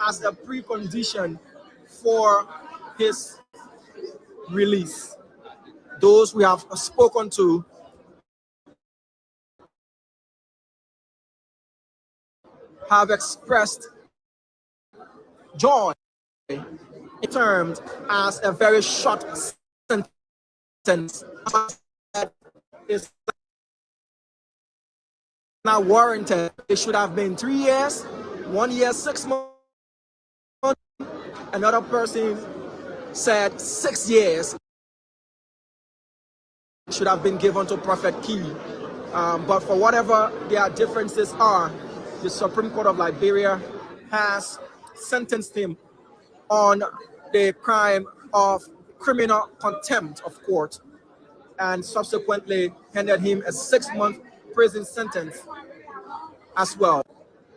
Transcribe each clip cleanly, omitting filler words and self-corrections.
as a precondition for his release. Those we have spoken to have expressed joy termed as a very short sentence. It's not warranted. It should have been 3 years, 1 year, 6 months. Another person said 6 years should have been given to Prophet Key. But for whatever their differences are, the Supreme Court of Liberia has sentenced him on the crime of criminal contempt of court and subsequently handed him a 6-month prison sentence as well.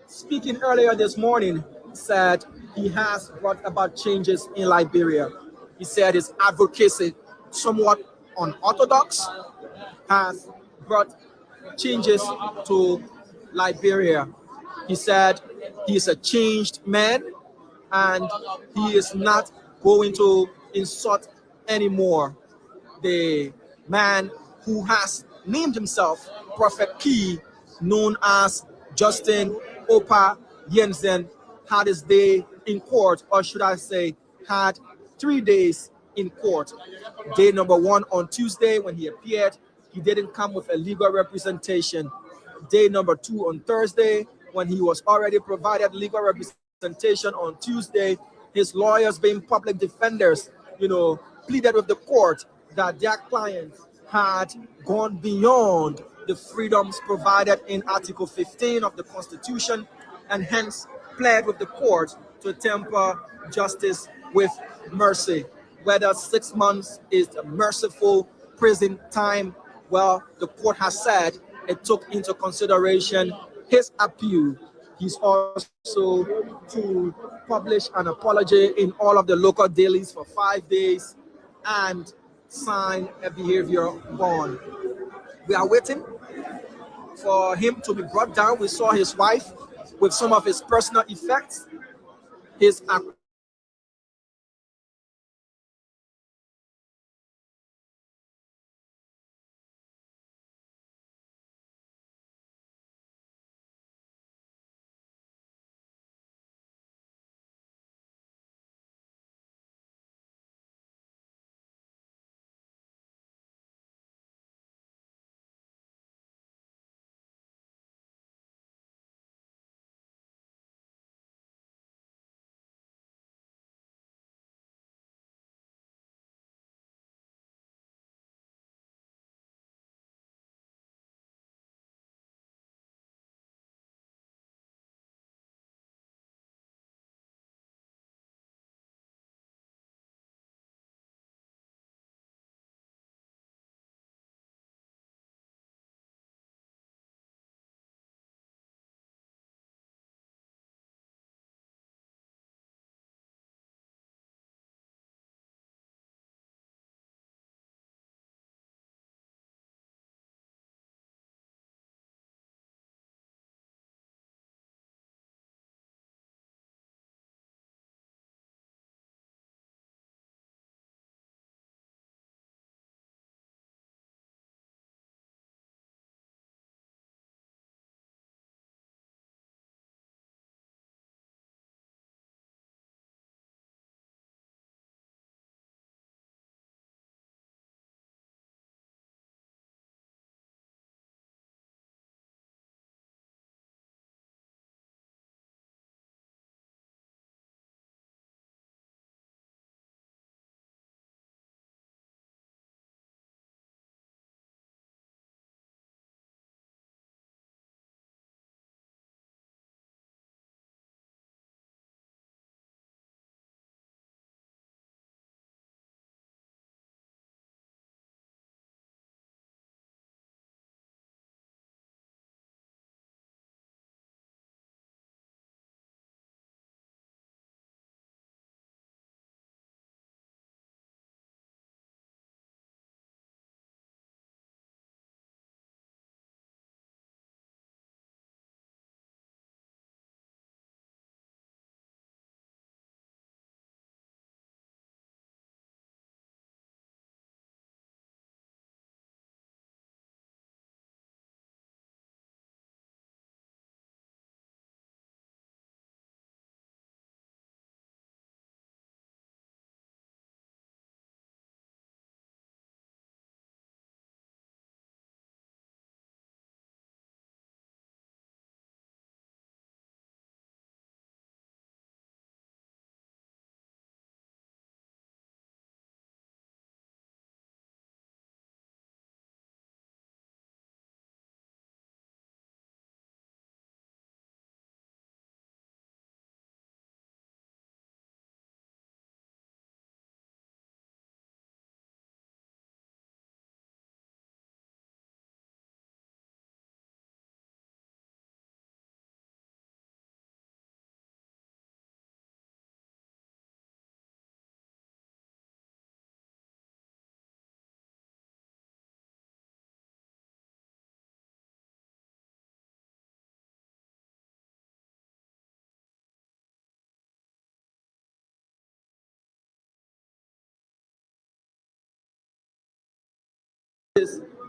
Speaking earlier this morning, said he has brought about changes in Liberia. He said his advocacy, somewhat unorthodox, has brought changes to Liberia. He said he's a changed man and he is not going to insult anymore the man who has named himself Prophet Key, known as Justin Opa Yensen, had his day in court, or should I say, had 3 days in court. Day number 1 on Tuesday when he appeared, he didn't come with a legal representation. Day number 2 on Thursday when he was already provided legal representation on Tuesday, his lawyers being public defenders, pleaded with the court that their clients had gone beyond the freedoms provided in Article 15 of the Constitution and hence pled with the court to temper justice with mercy. Whether 6 months is a merciful prison time, well, the court has said it took into consideration his appeal. He's also to publish an apology in all of the local dailies for 5 days and sign a behavior bond. We are waiting for him to be brought down. We saw his wife with some of his personal effects, his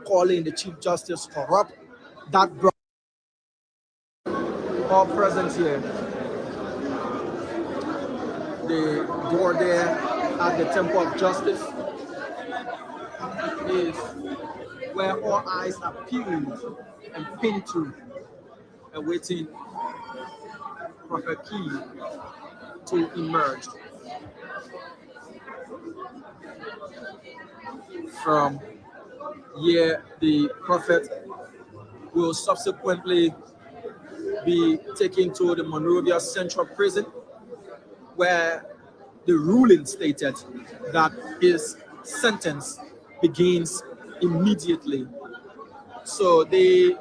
calling the Chief Justice corrupt. That brought all present here. The door there at the Temple of Justice is where all eyes are peeled and pinned to, awaiting Prophet Key to emerge. From here, the Prophet will subsequently be taken to the Monrovia Central Prison, where the ruling stated that his sentence begins immediately. So the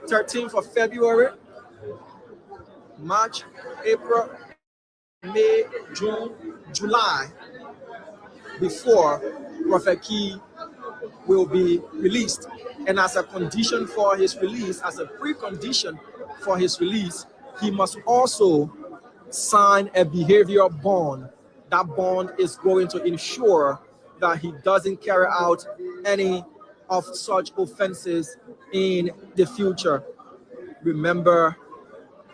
13th of February, March, April, May, June, July, before Prophet Key will be released. And as a condition for his release, as a precondition for his release, he must also sign a behavior bond. That bond is going to ensure that he doesn't carry out any of such offenses in the future. Remember,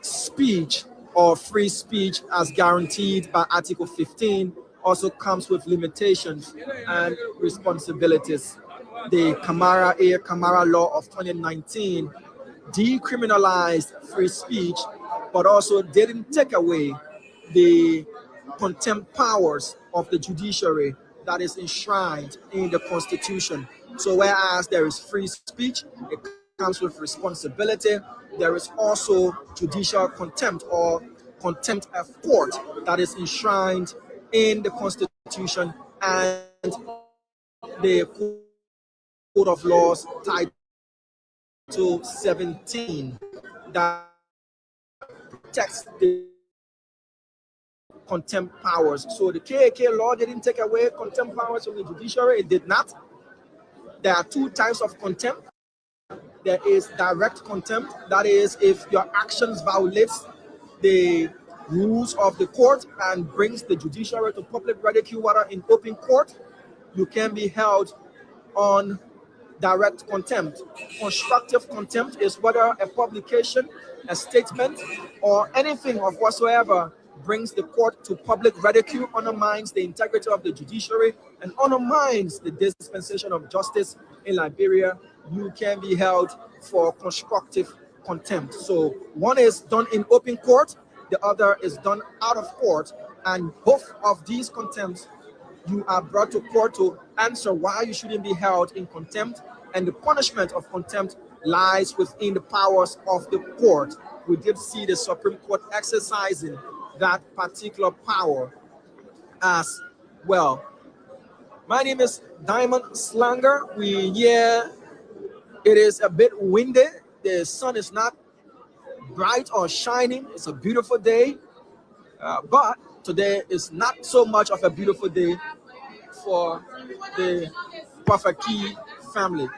speech or free speech as guaranteed by Article 15 also comes with limitations and responsibilities. The Camara law of 2019 decriminalized free speech, but also didn't take away the contempt powers of the judiciary that is enshrined in the Constitution. So whereas there is free speech, it comes with responsibility. There is also judicial contempt or contempt of court that is enshrined in the Constitution and the Code of Laws Title 17 that protects the contempt powers. So the KAK law didn't take away contempt powers from the judiciary. It did not. There are two types of contempt. There is direct contempt. That is, if your actions violates the rules of the court and brings the judiciary to public ridicule, whether in open court, you can be held on direct contempt. Constructive contempt is whether a publication, a statement, or anything of whatsoever brings the court to public ridicule, undermines the integrity of the judiciary, and undermines the dispensation of justice in Liberia. You can be held for constructive contempt. So one is done in open court, the other is done out of court, and both of these contempts, you are brought to court to answer why you shouldn't be held in contempt, and the punishment of contempt lies within the powers of the court. We did see the Supreme Court exercising that particular power as well. My name is Diamond Slanger. It is a bit windy. The sun is not bright or shining. It's a beautiful day, but today is not so much of a beautiful day for the Prophet Key family.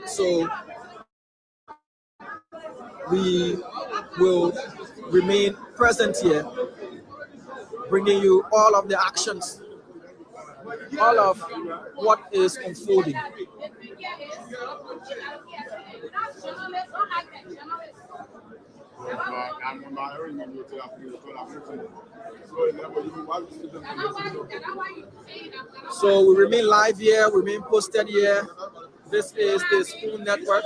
So we will remain present here, bringing you all of the actions, all of what is unfolding. So we remain live here, we remain posted here. This is the Spoon Network.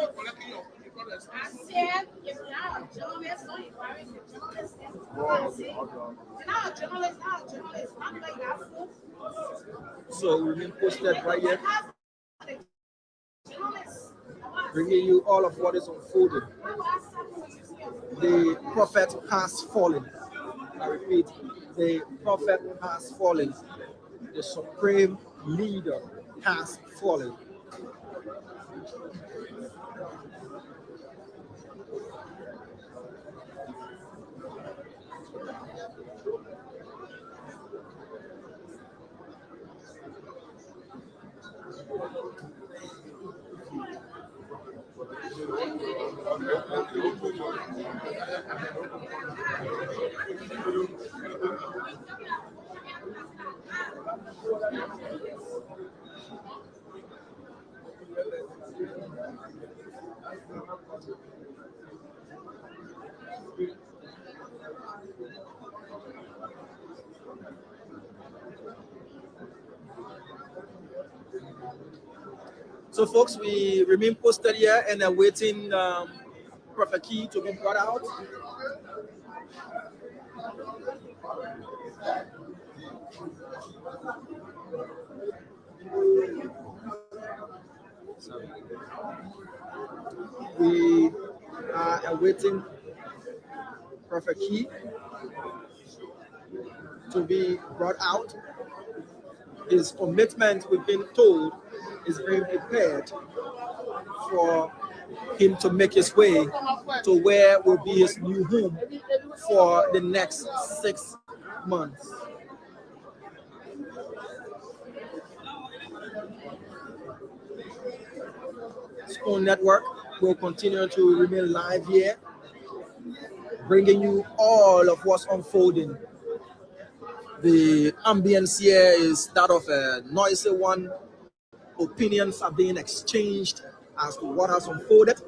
So we remain posted right here, bringing you all of what is unfolding. The prophet has fallen. I repeat, the prophet has fallen. The supreme leader has fallen. So, folks, we remain posted here and awaiting Prophet Key to be brought out. We are awaiting Prophet Key to be brought out. His commitment, we've been told, is being prepared for him to make his way to where will be his new home for the next 6 months. Spoon Network will continue to remain live here, bringing you all of what's unfolding. The ambience here is that of a noisy one. Opinions are being exchanged as to what has unfolded.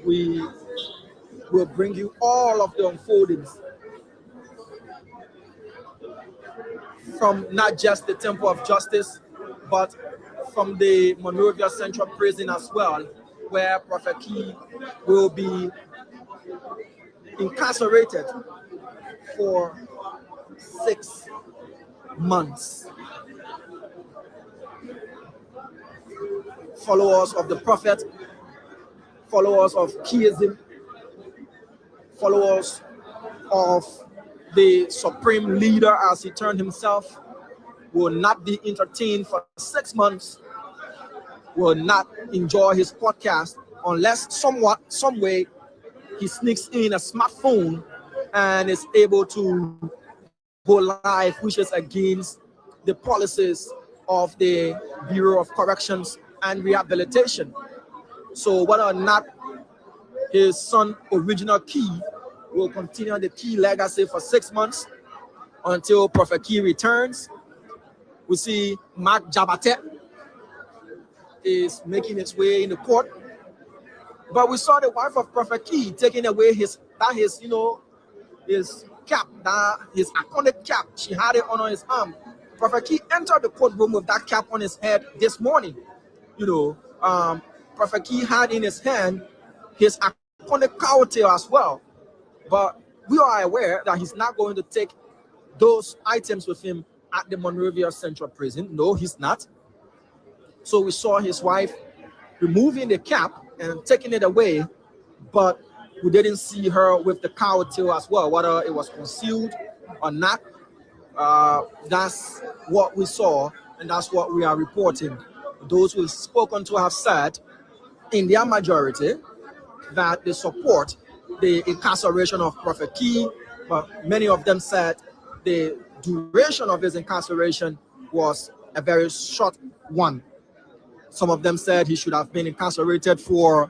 We will bring you all of the unfoldings from not just the Temple of Justice, but from the Monrovia Central Prison as well, where Prophet Key will be incarcerated for 6 months. Followers of the Prophet, followers of Keyism, followers of the Supreme Leader as he turned himself, will not be entertained for 6 months, will not enjoy his podcast unless some way he sneaks in a smartphone and is able to go live, which is against the policies of the Bureau of Corrections and Rehabilitation. So whether or not his son, Original Key, will continue the Key legacy for 6 months until Prophet Key returns. We see Mark Jabatet is making its way in the court, but we saw the wife of Prophet Key taking away his cap, his iconic cap. She had it on his arm. Prophet Key entered the courtroom with that cap on his head this morning. Prophet Key had in his hand his iconic cowtail as well. But we are aware that he's not going to take those items with him at the Monrovia Central Prison. No, he's not. So we saw his wife removing the cap and taking it away, but we didn't see her with the cowtail as well, whether it was concealed or not. That's what we saw, and that's what we are reporting. Those who have spoken to have said, in their majority, that they support the incarceration of Prophet Key, but many of them said the duration of his incarceration was a very short one. Some of them said he should have been incarcerated for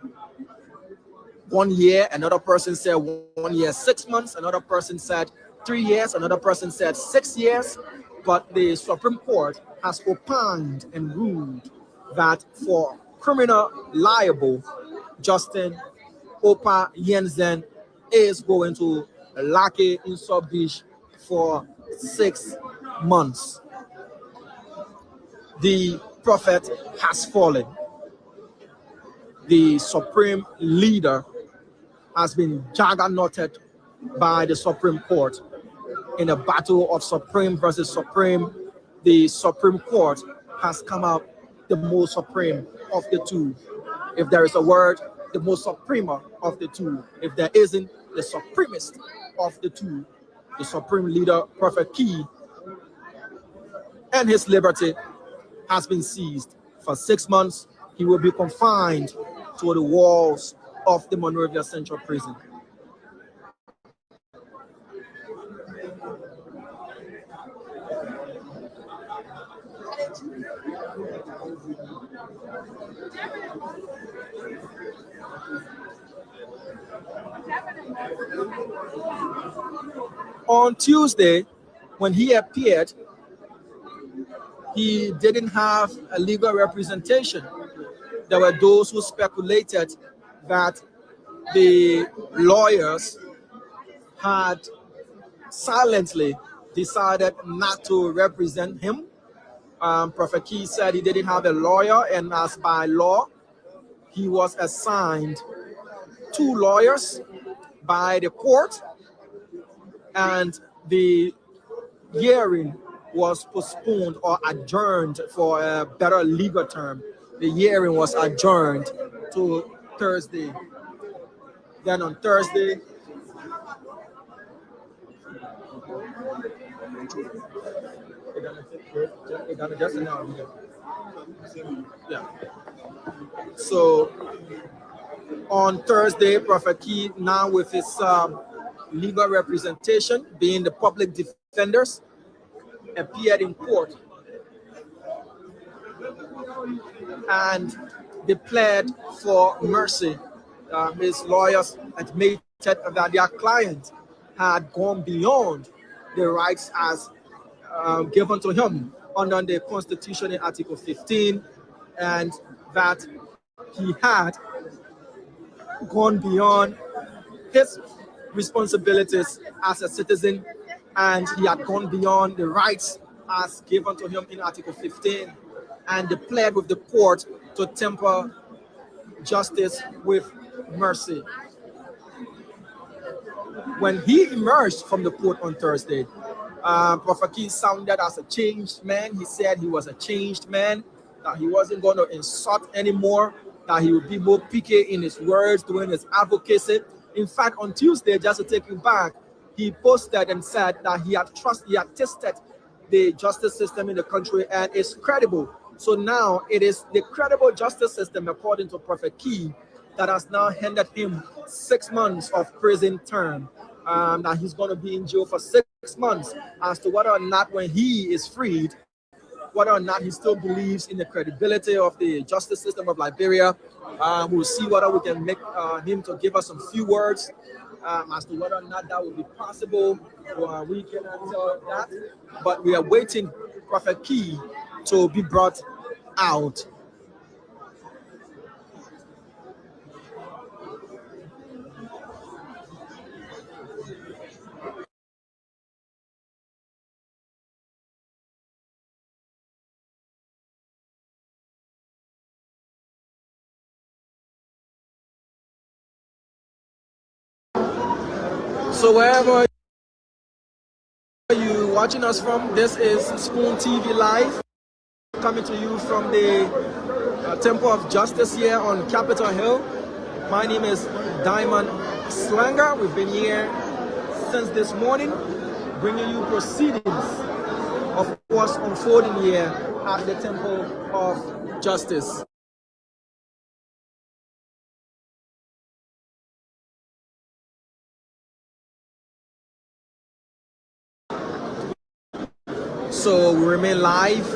1 year. Another person said 1 year, 6 months. Another person said 3 years. Another person said 6 years. But the Supreme Court has opined and ruled that for criminal liable, Justin Opa Yensen is going to Lake in Sub Beach for 6 months. The Prophet has fallen. The Supreme Leader has been juggernauted by the Supreme Court in a battle of Supreme versus Supreme. The Supreme Court has come out the most supreme of the two. If there is a word, the most supremer of the two. If there isn't, the supremest of the two. The Supreme Leader, Prophet Key, and his liberty has been seized. For 6 months, he will be confined to the walls of the Monrovia Central Prison. On Tuesday, when he appeared, he didn't have a legal representation. There were those who speculated that the lawyers had silently decided not to represent him Prophet Key said he didn't have a lawyer, and as by law, he was assigned 2 lawyers by the court, and the hearing was postponed or adjourned for a better legal term. The hearing was adjourned to Thursday. Then on Thursday, yeah. So on Thursday, Prophet Key, now with his legal representation, being the public defenders, appeared in court, and they pled for mercy. His lawyers admitted that their client had gone beyond the rights as given to him under the Constitution in Article 15, and that he had gone beyond his responsibilities as a citizen, and he had gone beyond the rights as given to him in Article 15, and they pled with the court to temper justice with mercy. When he emerged from the court on Thursday, Prophet Key sounded as a changed man. He said he was a changed man, that he wasn't going to insult anymore, that he would be more picky in his words, doing his advocacy. In fact, on Tuesday, just to take him back, he posted and said that he had tested the justice system in the country and it's credible. So now it is the credible justice system, according to Prophet Key, that has now handed him 6 months of prison term. That he's going to be in jail for 6 months. As to whether or not, when he is freed, whether or not he still believes in the credibility of the justice system of Liberia, we'll see whether we can make him to give us some few words as to whether or not that will be possible. We cannot tell that, but we are waiting Prophet Key to be brought out. So wherever you watching us from, this is Spoon TV Live, coming to you from the Temple of Justice here on Capitol Hill. My name is Diamond Slanger. We've been here since this morning, bringing you proceedings of what's unfolding here at the Temple of Justice. So we remain live.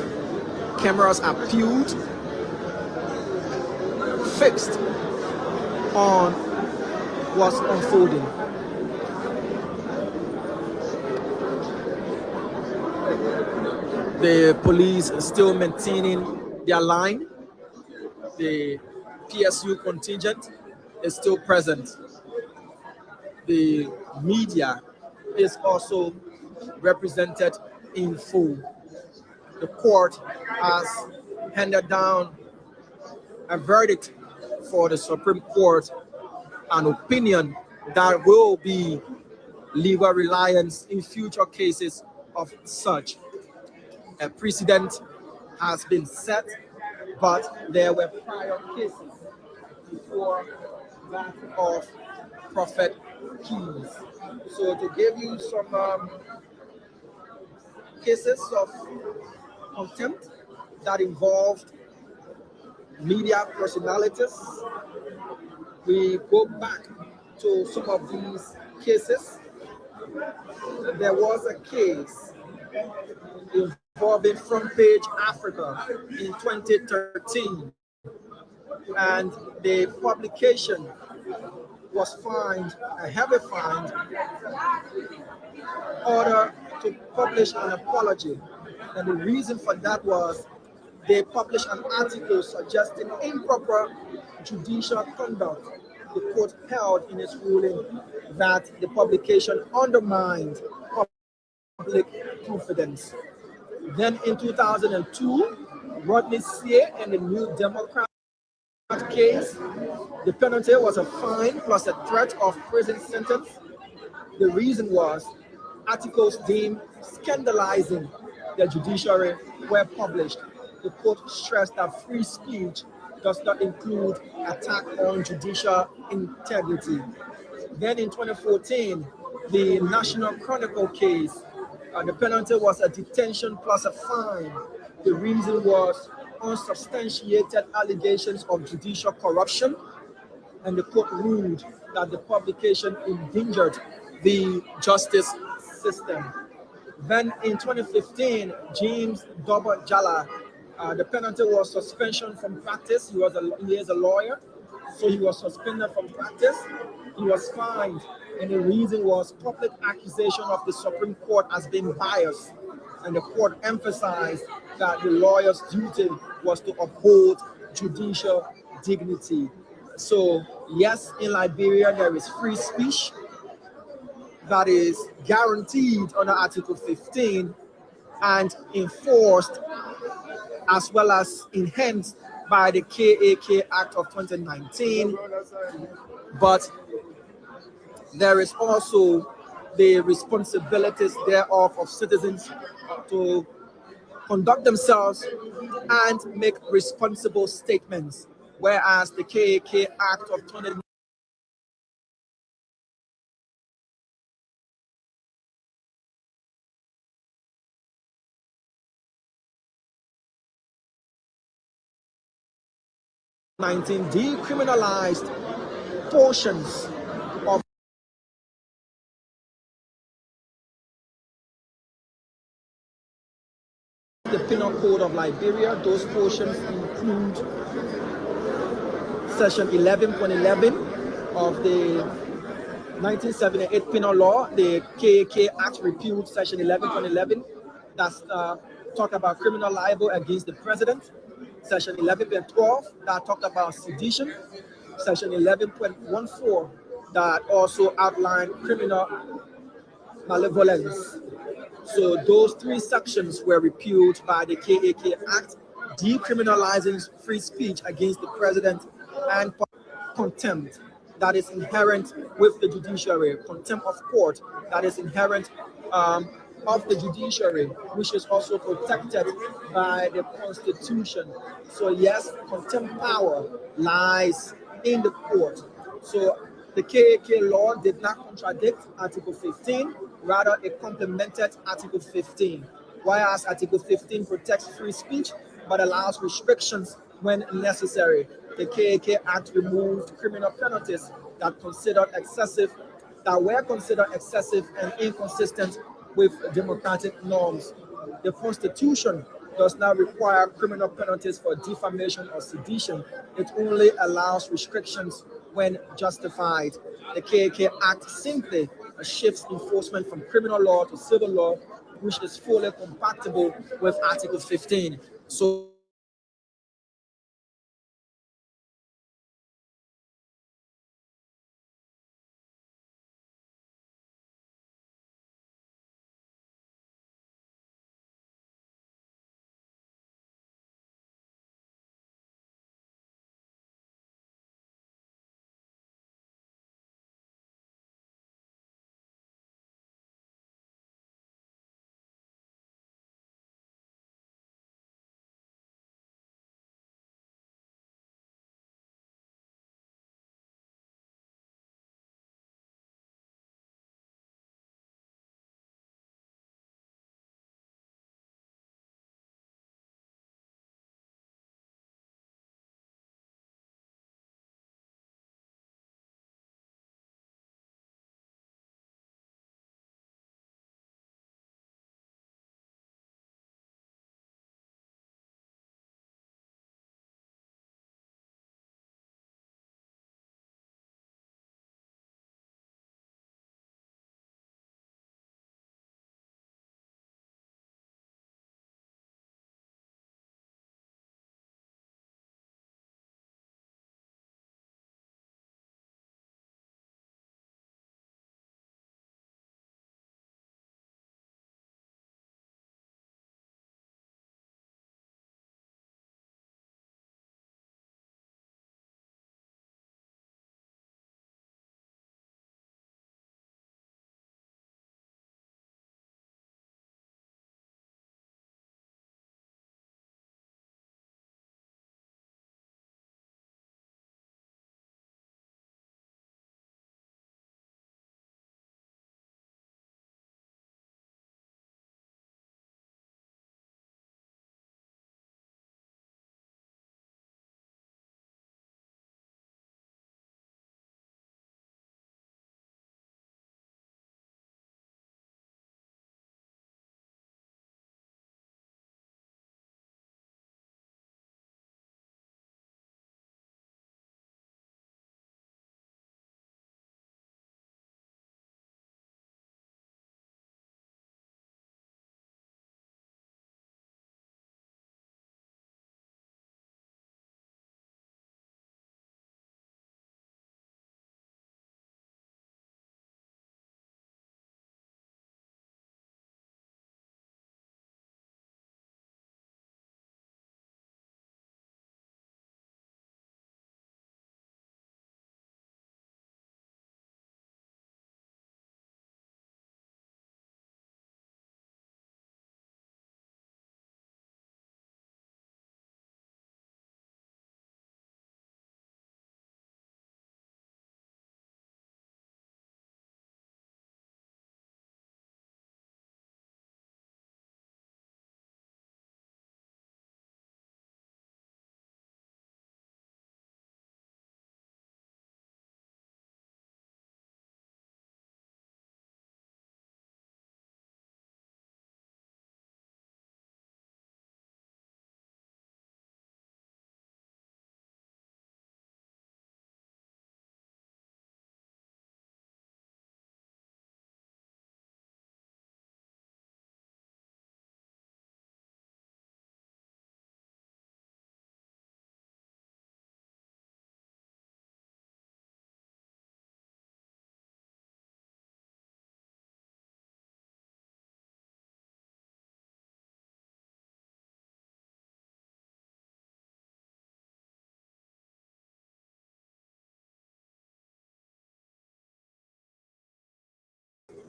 Cameras are peeled, fixed on what's unfolding. The police are still maintaining their line. The PSU contingent is still present. The media is also represented in full. The court has handed down a verdict for the Supreme Court, an opinion that will be legal reliance in future cases of such. A precedent has been set, but there were prior cases before that of Prophet Keys. So to give you some cases of contempt that involved media personalities, we go back to some of these cases. There was a case involving Front Page Africa in 2013, and the publication was fined a heavy fine in order to publish an apology. And the reason for that was they published an article suggesting improper judicial conduct. The court held in its ruling that the publication undermined public confidence. Then in 2002, Rodney Sear and the New Democrat case, the penalty was a fine plus a threat of prison sentence. The reason was articles deemed scandalizing the judiciary were published. The court stressed that free speech does not include attack on judicial integrity. Then in 2014, the National Chronicle case, the penalty was a detention plus a fine. The reason was unsubstantiated allegations of judicial corruption, and the court ruled that the publication endangered the justice system. Then in 2015, James Dobbert Jala, the penalty was suspension from practice. He is a lawyer, so he was suspended from practice. He was fined, and the reason was public accusation of the Supreme Court as being biased. And the court emphasized that the lawyer's duty was to uphold judicial dignity. So, yes, in Liberia, there is free speech that is guaranteed under Article 15 and enforced as well as enhanced by the KAK Act of 2019. But there is also the responsibilities thereof of citizens to conduct themselves and make responsible statements, whereas the KAK Act of 2019 decriminalized portions of the Penal Code of Liberia. Those portions include Section 11.11 of the 1978 Penal Law. The KAK Act repealed Section 11.11 that's talk about criminal libel against the president. Section 11.12 that talked about sedition. Section 11.14 that also outlined criminal malevolence. So those three sections were repealed by the KAK Act, decriminalizing free speech against the president and contempt that is inherent with the judiciary, contempt of court that is inherent of the judiciary, which is also protected by the Constitution. So yes, contempt power lies in the court. So the KAK law did not contradict Article 15, rather it complemented Article 15. Whereas Article 15 protects free speech but allows restrictions when necessary. The KAK Act removed criminal penalties that were considered excessive and inconsistent with democratic norms. The Constitution does not require criminal penalties for defamation or sedition. It only allows restrictions when justified. The KAK Act simply shifts enforcement from criminal law to civil law, which is fully compatible with Article 15. So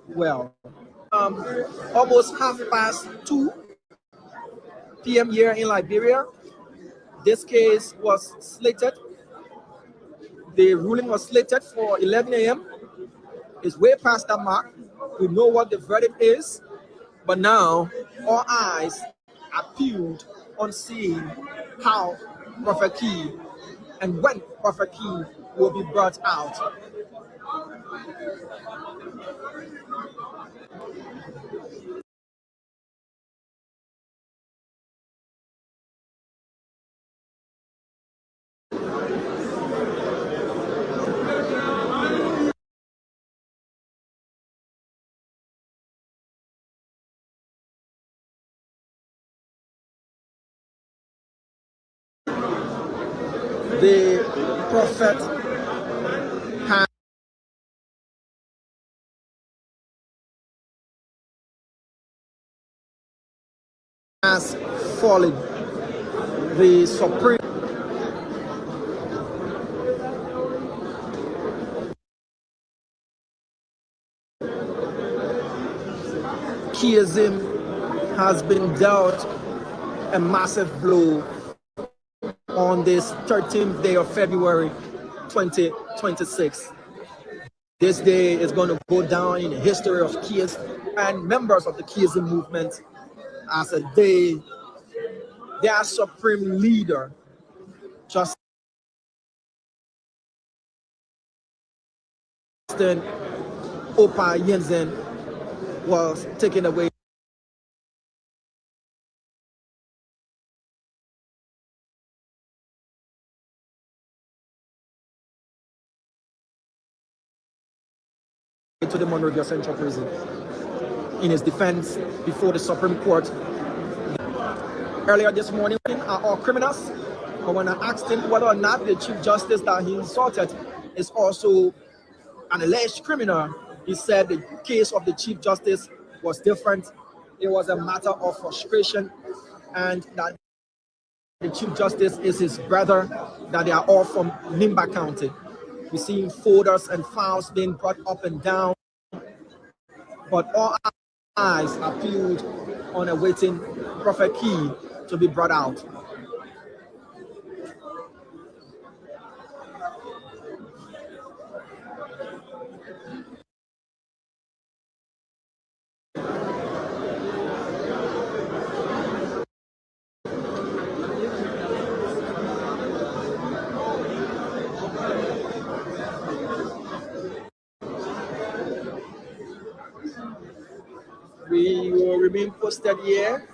well. Almost 2:30 p.m. here in Liberia. This case was slated. The ruling was slated for 11 a.m. It's way past that mark. We know what the verdict is, but now all eyes are peeled on seeing how Prophet Key and when Prophet Key will be brought out. The prophet has fallen. The supreme Keyism has been dealt a massive blow on this 13th day of February 2026. This day is going to go down in the history of Keyism and members of the Keyism movement as a day their supreme leader, Justin Opa Yenzen, was taken away to the Monrovia Central Prison. In his defense before the Supreme Court earlier this morning, are all criminals. But when I asked him whether or not the Chief Justice that he insulted is also an alleged criminal, he said the case of the Chief Justice was different. It was a matter of frustration, and that the Chief Justice is his brother, that they are all from Nimba County. We're seeing folders and files being brought up and down, but all eyes are peeled on awaiting Prophet Key to be brought out. We will remain posted here.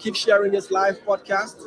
Keep sharing this live podcast.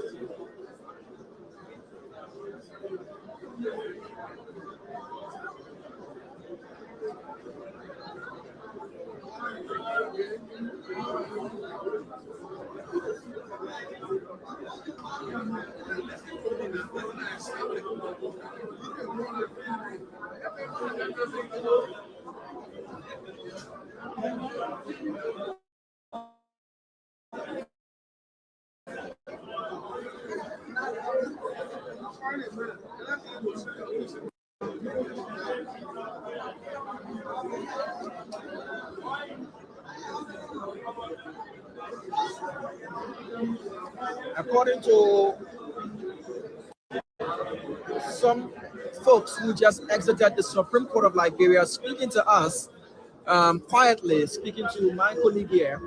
According to some folks who just exited the Supreme Court of Liberia, speaking to us quietly, speaking to my colleague here,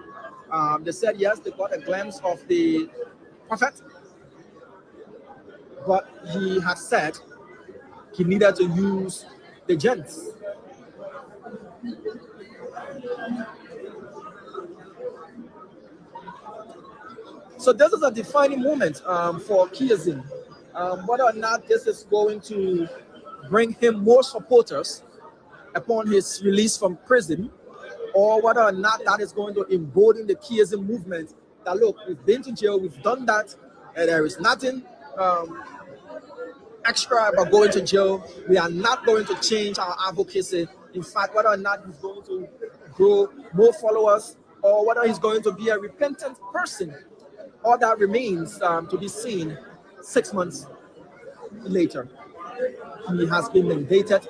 they said yes, they got a glimpse of the prophet, but he had said he needed to use the gents. So this is a defining moment for Keyism. Whether or not this is going to bring him more supporters upon his release from prison, or whether or not that is going to embolden the Keyism movement that, look, we've been to jail, we've done that, and there is nothing extra about going to jail. We are not going to change our advocacy. In fact, whether or not he's going to grow more followers, or whether he's going to be a repentant person, all that remains to be seen 6 months later. He has been mandated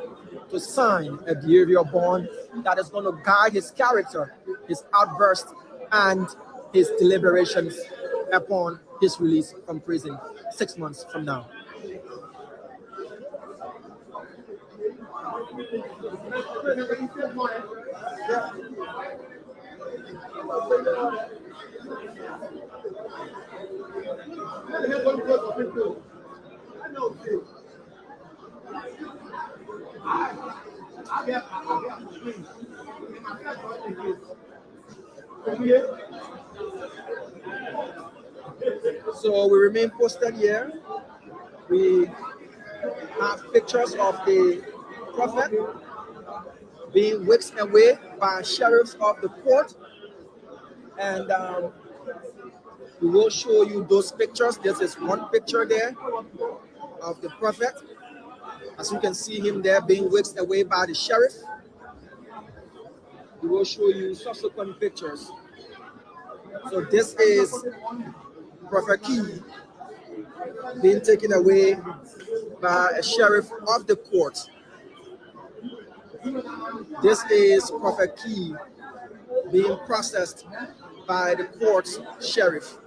to sign a behavior bond that is going to guide his character, his outbursts, and his deliberations upon his release from prison 6 months from now. So we remain posted here. We have pictures of the prophet being whisked away by sheriffs of the court, and we will show you those pictures. This is one picture there of the prophet, as you can see him there being whisked away by the sheriff. We will show you subsequent pictures. So this is Prophet Key being taken away by a sheriff of the court. This is Prophet Key being processed by the court's sheriff.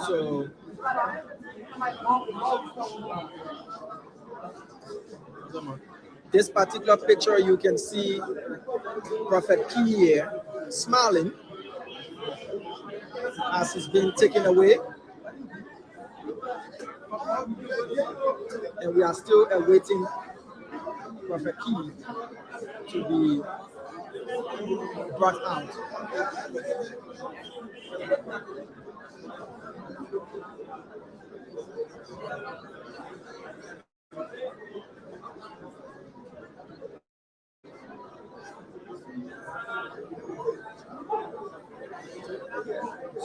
So this particular picture, you can see Prophet Key here smiling as he's being taken away. And we are still awaiting Prophet Key to be brought out.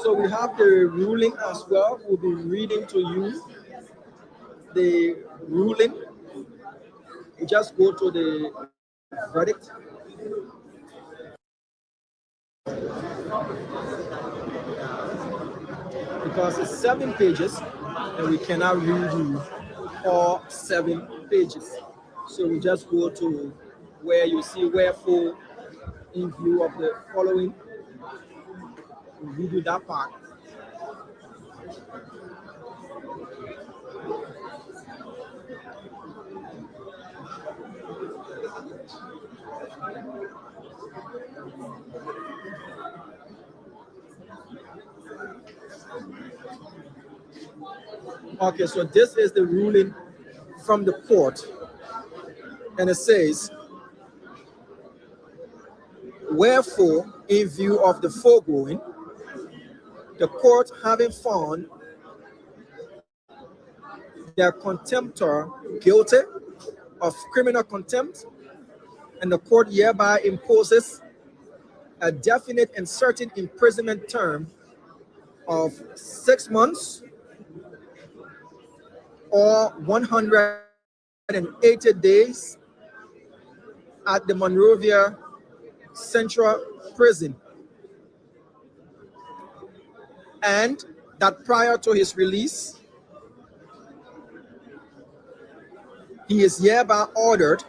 So we have the ruling as well. We'll be reading to you the ruling. We just go to the verdict. Because it's 7 pages and we cannot read you all 7 pages. So we just go to where you see wherefore in view of the following. We read you that part. Okay, so this is the ruling from the court, and it says, wherefore, in view of the foregoing, the court having found their contemptor guilty of criminal contempt, and the court hereby imposes a definite and certain imprisonment term of 6 months or 180 days at the Monrovia Central Prison, and that prior to his release, he is hereby ordered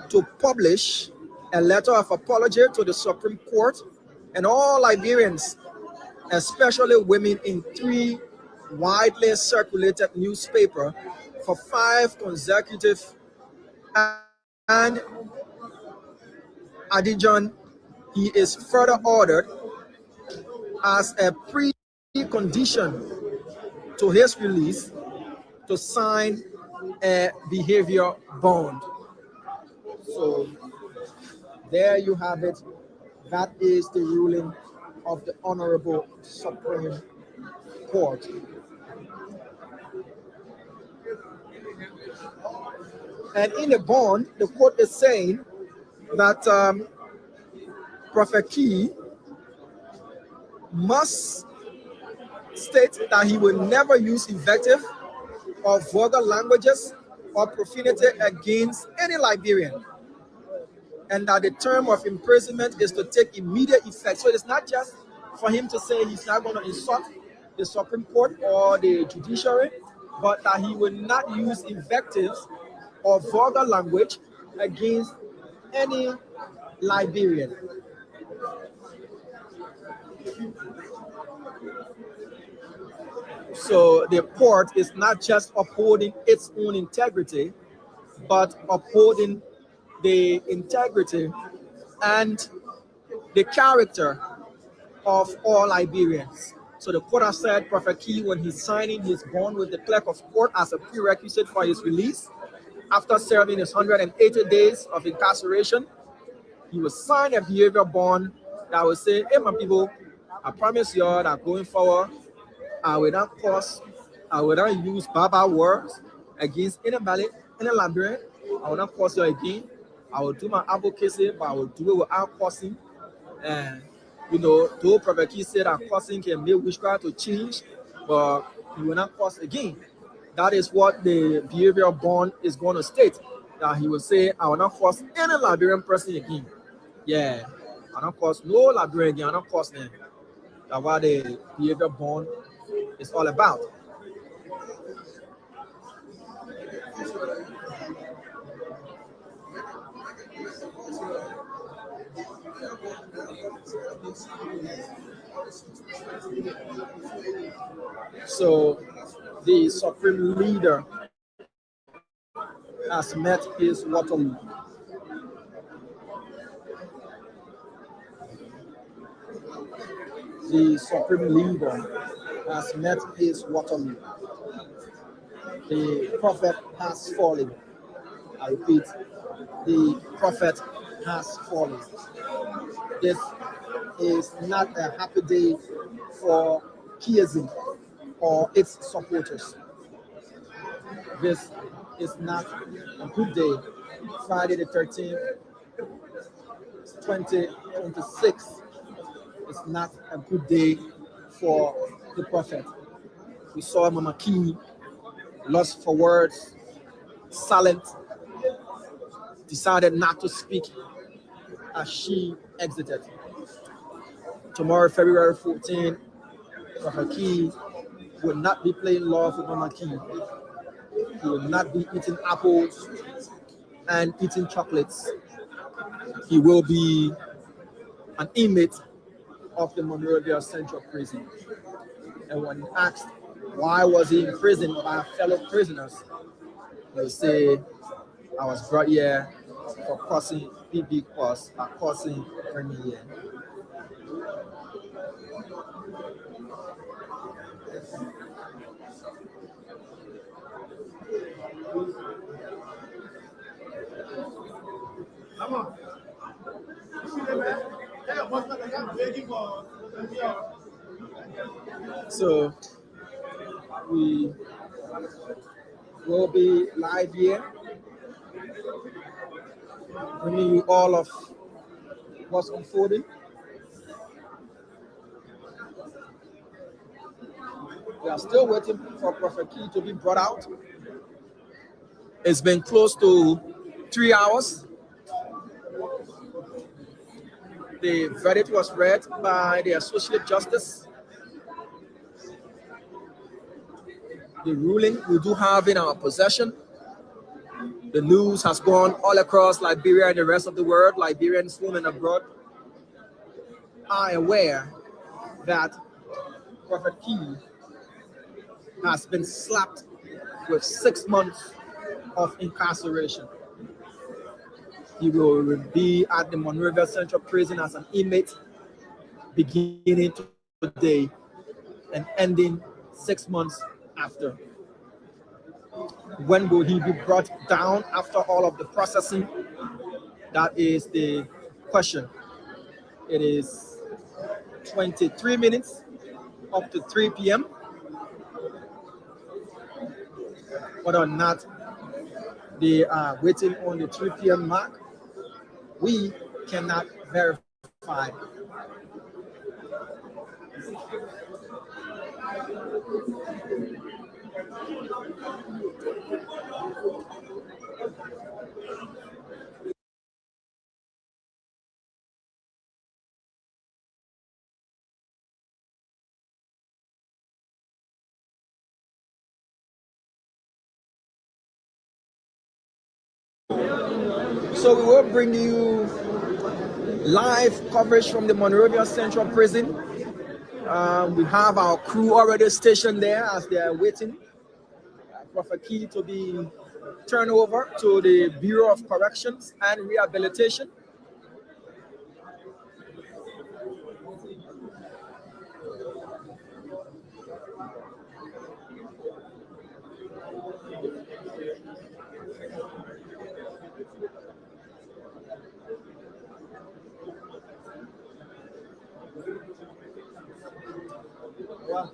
to publish a letter of apology to the Supreme Court and all Liberians, especially women, in 3 widely circulated newspapers for 5 consecutive, and addition, he is further ordered as a precondition to his release to sign a behavior bond. So there you have it. That is the ruling of the Honorable Supreme Court. And in the bond, the court is saying that Prophet Key must state that he will never use invective or vulgar languages or profanity against any Liberian, and that the term of imprisonment is to take immediate effect. So it's not just for him to say he's not going to insult the Supreme Court or the judiciary, but that he will not use invectives or vulgar language against any Liberian. So the court is not just upholding its own integrity, but upholding the integrity and the character of all Liberians. So the court has said Prophet Key, when he's signing his bond with the clerk of court as a prerequisite for his release, after serving his 180 days of incarceration, he will sign a behavior bond that will say, hey, my people, I promise you all that going forward, I will not cause, I will not use barbara words against anybody, any Liberian. I will not cause you again. I will do my advocacy, but I will do it without cursing. And though Prophet Key said that cursing can make witchcraft to change, but he will not curse again. That is what the behavioral bond is going to state. That he will say, I will not curse any Liberian person again. Yeah, I don't curse no Liberian again. I don't curse them. That's what the behavior bond is all about. So the supreme leader has met his Waterloo. The supreme leader has met his Waterloo. The prophet has fallen. I repeat, the prophet has fallen. This is not a happy day for Kieism or its supporters. This is not a good day. Friday the 13th, 2026 is not a good day for the prophet. We saw Mama Key lost for words, silent, decided not to speak as she exited. Tomorrow, February 14th, Prophet Key will not be playing love with Mama Key. He will not be eating apples and eating chocolates. He will be an inmate of the Monrovia Central Prison. And when asked why was he imprisoned by fellow prisoners, he will say, I was brought here for causing big cause, causing bringing here. So we will be live here, bringing you all of what's unfolding. We are still waiting for Prophet Key to be brought out. It's been close to 3 hours. The verdict was read by the Associate Justice. The ruling we do have in our possession. The news has gone all across Liberia and the rest of the world. Liberians home and abroad are aware that Prophet Key has been slapped with 6 months of incarceration. He will be at the Monrovia Central Prison as an inmate beginning today and ending 6 months after. When will he be brought down after all of the processing? That is the question. It is 23 minutes up to 3 p.m. Whether or not they are waiting on the 3 p.m. mark, we cannot verify. So we will bring you live coverage from the Monrovia Central Prison. We have our crew already stationed there as they are waiting Prophet Key to be turned over to the Bureau of Corrections and Rehabilitation. Wow.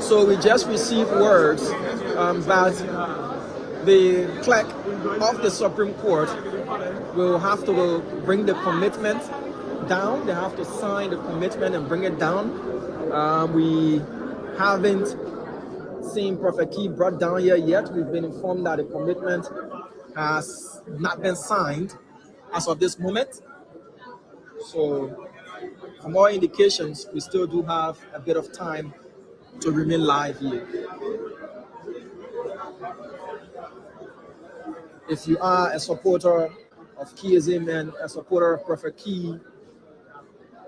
So we just received words that the clerk of the Supreme Court will have to bring the commitment down. They have to sign the commitment and bring it down. We haven't seen Prophet Key brought down here yet. We've been informed that the commitment has not been signed as of this moment. So for more indications, we still do have a bit of time to remain live here. If you are a supporter of Keyism and a supporter of Prophet Key,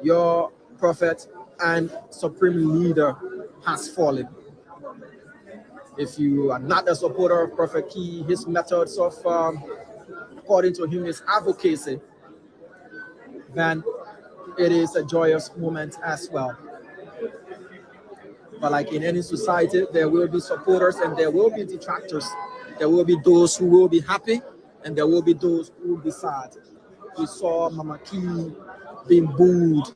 your prophet and supreme leader has fallen. If you are not a supporter of Prophet Key, his methods of, according to him, his advocacy, then it is a joyous moment as well. But like in any society, there will be supporters and there will be detractors. There will be those who will be happy and there will be those who will be sad. We saw Mama Key being booed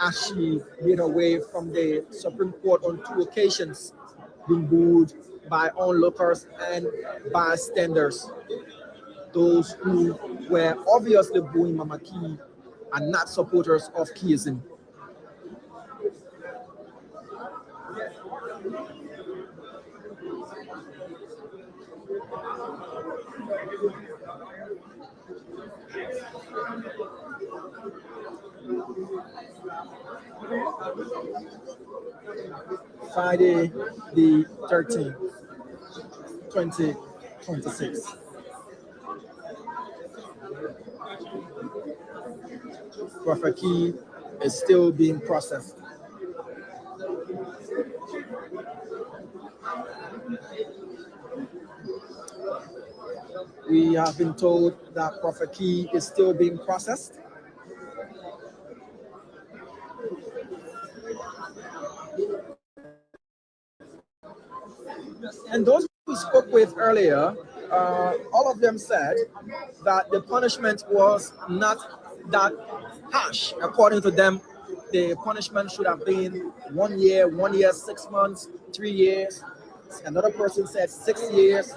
as she made her way from the Supreme Court on 2 occasions, being booed by onlookers and bystanders. Those who were obviously booing Mama Key are not supporters of Keyism. Friday the 13th, 2026. Prophet Key is still being processed. We have been told that Prophet Key is still being processed. And those we spoke with earlier, all of them said that the punishment was not that harsh. According to them, the punishment should have been 1 year, 1 year, 6 months, 3 years. Another person said 6 years.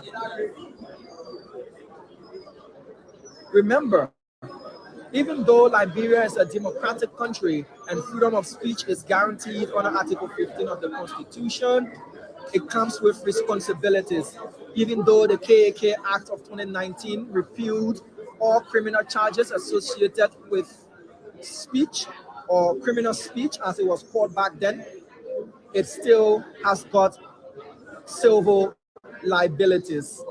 Remember, even though Liberia is a democratic country and freedom of speech is guaranteed under Article 15 of the Constitution, it comes with responsibilities. Even though the KAK Act of 2019 repealed all criminal charges associated with speech or criminal speech, as it was called back then, it still has got civil liabilities.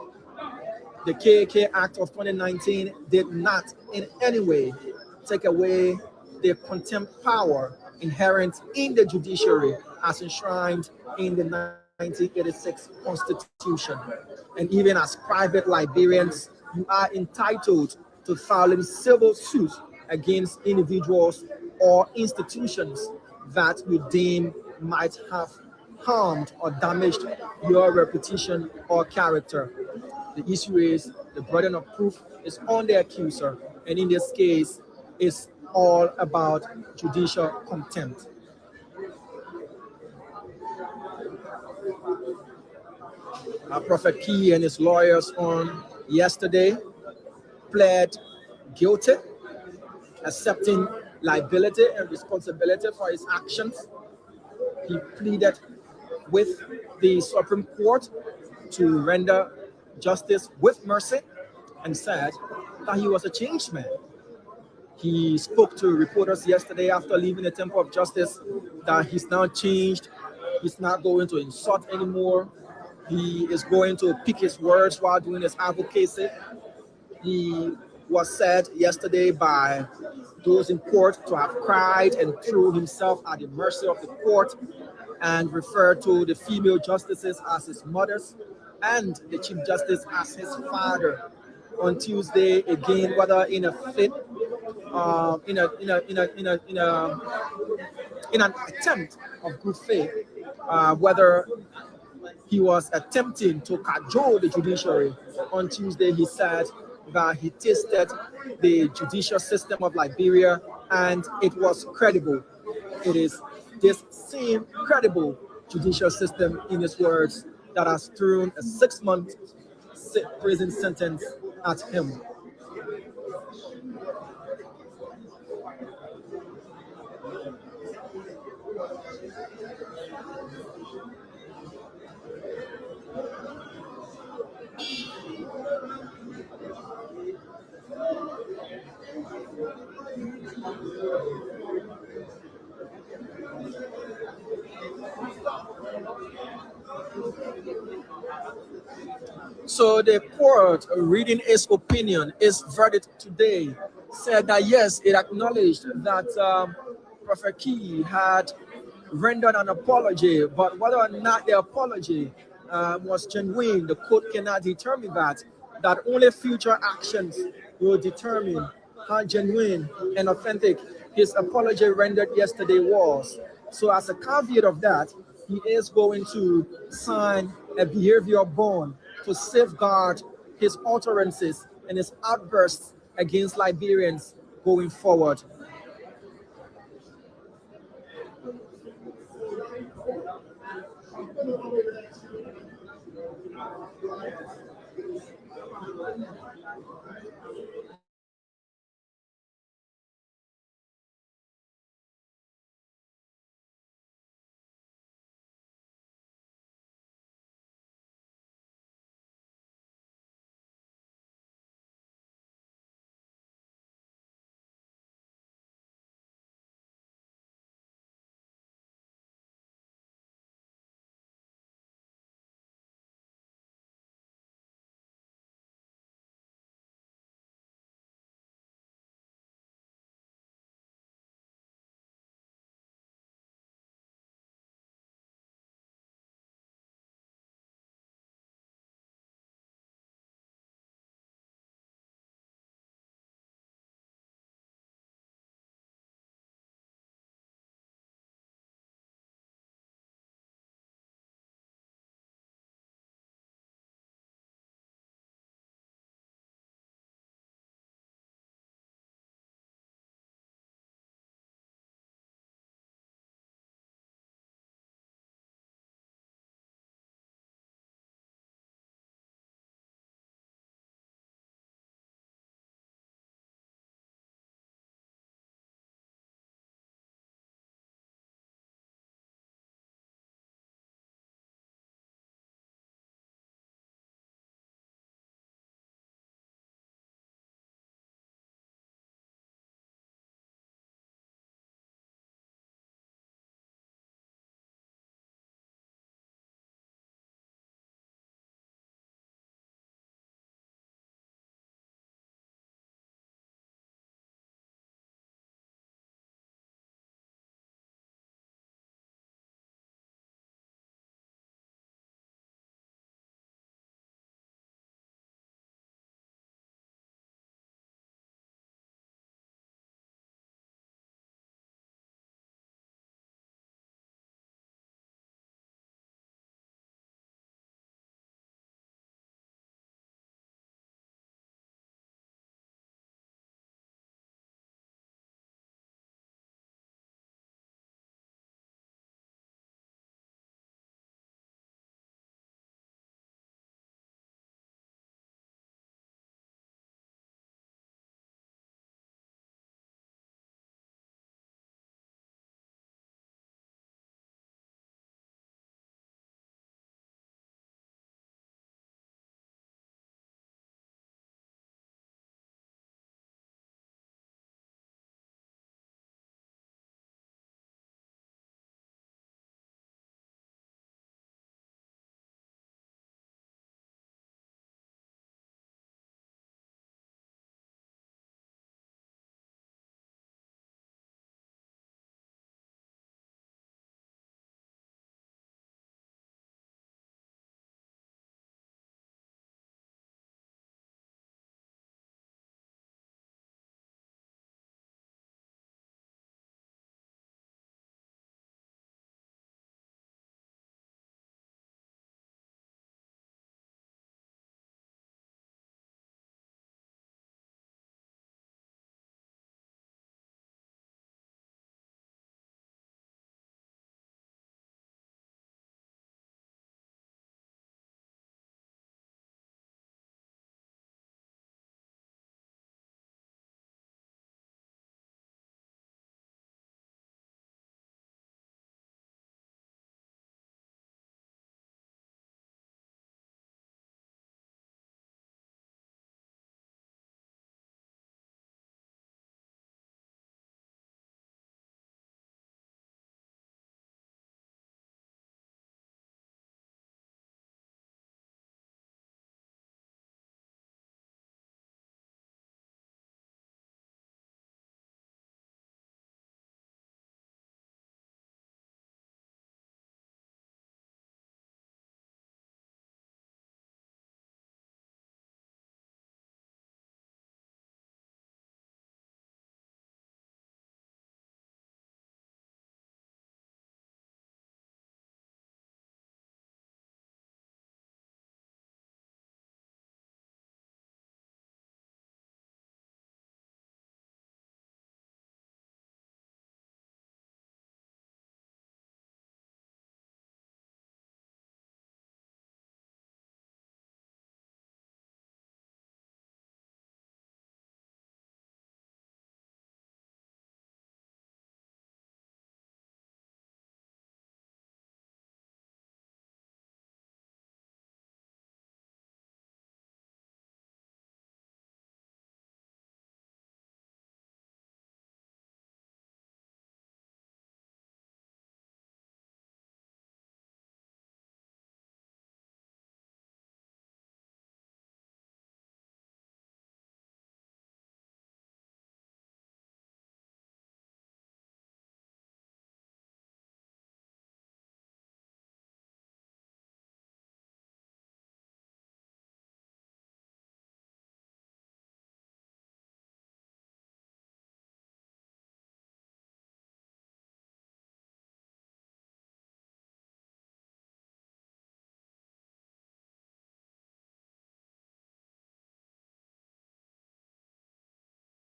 The KAK Act of 2019 did not in any way take away the contempt power inherent in the judiciary as enshrined in the 1986 Constitution. And even as private Liberians, you are entitled to filing civil suits against individuals or institutions that you deem might have harmed or damaged your reputation or character. The issue is the burden of proof is on the accuser, and in this case, it's all about judicial contempt. Prophet Key and his lawyers on yesterday pled guilty, accepting liability and responsibility for his actions. He pleaded with the Supreme Court to render justice with mercy and said that he was a changed man. He spoke to reporters yesterday after leaving the Temple of Justice that he's now changed. He's not going to insult anymore. He is going to pick his words while doing his advocacy. He was said yesterday by those in court to have cried and threw himself at the mercy of the court and referred to the female justices as his mothers and the Chief Justice as his father. On Tuesday, again, whether in a fit, in an attempt of good faith, whether he was attempting to cajole the judiciary. On Tuesday, he said that he tasted the judicial system of Liberia and it was credible. It is this same credible judicial system, in his words, that has thrown a 6-month prison sentence at him. So the court, reading his opinion, his verdict today, said that yes, it acknowledged that Prophet Key had rendered an apology, but whether or not the apology was genuine, the court cannot determine that. That only future actions will determine how genuine and authentic his apology rendered yesterday was. So, as a caveat of that, he is going to sign a behavior bond to safeguard his utterances and his outbursts against Liberians going forward.